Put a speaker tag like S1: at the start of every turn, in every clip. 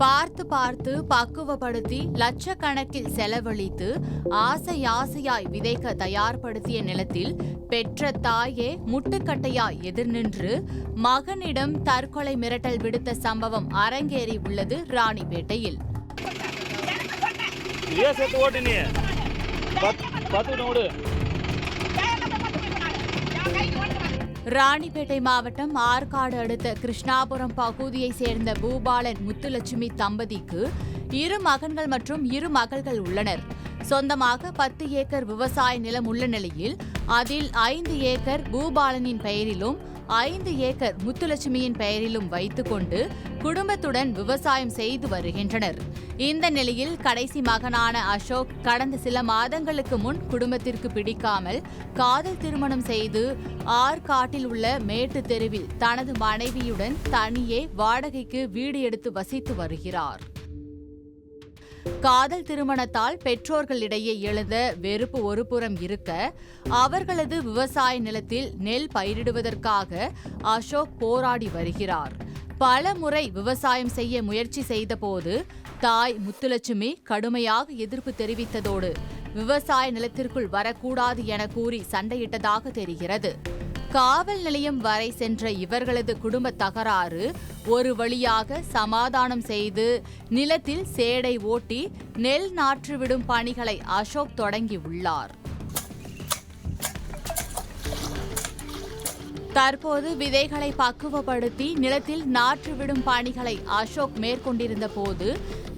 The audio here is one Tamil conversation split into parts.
S1: பார்த்து பார்த்து பக்குவப்படுத்தி லட்சக்கணக்கில் செலவழித்து ஆசையாய் விதைக்க தயார்படுத்திய நிலத்தில் பெற்ற தாயே முட்டுக்கட்டையாய் எதிர்நின்று மகனிடம் தற்கொலை மிரட்டல் விடுத்த சம்பவம் அரங்கேறி உள்ளது ராணிப்பேட்டையில். ராணிப்பேட்டை மாவட்டம் ஆற்காடு அடுத்த கிருஷ்ணாபுரம் பகுதியை சேர்ந்த பூபாலன் முத்துலட்சுமி தம்பதிக்கு 2 மகன்கள் மற்றும் 2 மகள்கள் உள்ளனர். சொந்தமாக 10 ஏக்கர் விவசாய நிலம் உள்ள நிலையில் அதில் 5 ஏக்கர் பூபாலனின் பெயரிலும் 5 ஏக்கர் முத்துலட்சுமியின் பெயரிலும் வைத்துக்கொண்டு குடும்பத்துடன் விவசாயம் செய்து வருகின்றனர். இந்த நிலையில் கடைசி மகனான அசோக் கடந்த சில மாதங்களுக்கு முன் குடும்பத்திற்கு பிடிக்காமல் காதல் திருமணம் செய்து ஆற்காட்டில் உள்ள மேட்டு தெருவில் தனது மனைவியுடன் தனியே வாடகைக்கு வீடு எடுத்து வசித்து வருகிறார். காதல் திருமணத்தால் பெற்றோர்களிடையே எழுந்த வெறுப்பு ஒருபுறம் இருக்க, அவர்களது விவசாய நிலத்தில் நெல் பயிரிடுவதற்காக அசோக் போராடி வருகிறார். பல முறை விவசாயம் செய்ய முயற்சி செய்தபோது தாய் முத்துலட்சுமி கடுமையாக எதிர்ப்பு தெரிவித்ததோடு விவசாய நிலத்திற்குள் வரக்கூடாது என கூறி சண்டையிட்டதாக தெரிகிறது. காவல் நிலையம் வரை சென்ற இவர்களது குடும்ப தகராறு ஒரு வழியாக சமாதானம் செய்து நிலத்தில் சேடை ஓட்டி நெல் நாற்றுவிடும் பணிகளை அசோக் தொடங்கியுள்ளார். தற்போது விதைகளை பக்குவப்படுத்தி நிலத்தில் நாற்றுவிடும் பணிகளை அசோக் மேற்கொண்டிருந்த போது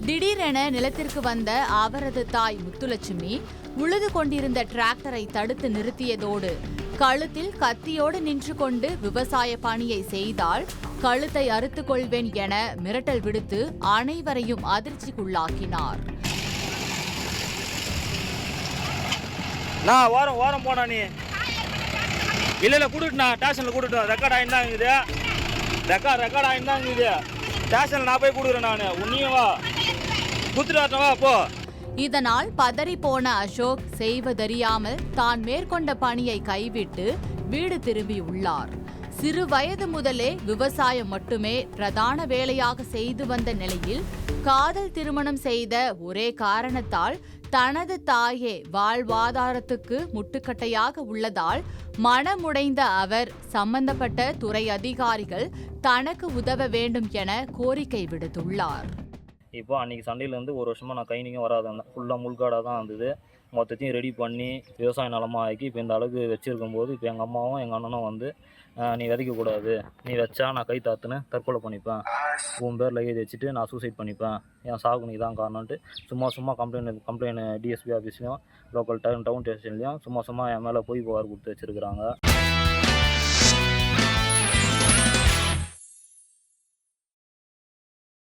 S1: திடீரென நிலத்திற்கு வந்த அவரது தாய் முத்துலட்சுமி உழுது கொண்டிருந்த டிராக்டரை தடுத்து நிறுத்தியதோடு கழுத்தில் கத்தியோடு நின்று கொண்டு விவசாய பணியை செய்தால் கழுத்தை அறுத்துக் கொள்வேன் என மிரட்டல் விடுத்து அனைவரையும் அதிர்ச்சிக்குள்ளாக்கினார்.
S2: இல்ல கூட்டுட்டா ஸ்டேஷன்ல கூட்டுட்டோம். ரெக்கார்ட் ஆயிருந்தாங்குது. ரெக்கார்ட் ஆயிருந்தாங்குது. ஸ்டேஷன்ல நான் போய் கூடுறேன். நான் உன்னையும் வா குத்துட்டு வா போ.
S1: இதனால் பதறி போன அசோக் செய்வதறியாமல் தான் மேற்கொண்ட பணியை கைவிட்டு வீடு திரும்பியுள்ளார். சிறு வயது முதலே விவசாயம் மட்டுமே பிரதான வேலையாக செய்து வந்த நிலையில் காதல் திருமணம் செய்த ஒரே காரணத்தால் தனது தாயே வாழ்வாதாரத்துக்கு முட்டுக்கட்டையாக உள்ளதால் மனமுடைந்த அவர் சம்பந்தப்பட்ட துறை அதிகாரிகள் தனக்கு உதவ வேண்டும் என கோரிக்கை விடுத்துள்ளார்.
S2: இப்போ அன்றைக்கி சண்டையிலேருந்து 1 வருஷமாக நான் கைனிக்கும் வராது, ஃபுல்லாக முள்காடாக தான் இருந்தது. மொத்தத்தையும் ரெடி பண்ணி விவசாய நிலமாக ஆக்கி இப்போ இந்த அளவுக்கு வச்சுருக்கும் போது இப்போ எங்கள் அம்மாவும் எங்கள் அண்ணனும் வந்து நீ விதைக்கக்கூடாது, நீ வச்சா நான் கை தாத்துன்னு தற்கொலை பண்ணிப்பேன், உன் பேர் லகேஜ் வச்சுட்டு நான் சூசைட் பண்ணிப்பேன், என் சாகு நீ தான் காரணம்ட்டு சும்மா கம்ப்ளைண்ட் டிஎஸ்பி ஆஃபீஸ்லையும் லோக்கல் டவுன் ஸ்டேஷன்லையும் சும்மா என் மேலே போய் புகார் கொடுத்து வச்சுருக்குறாங்க.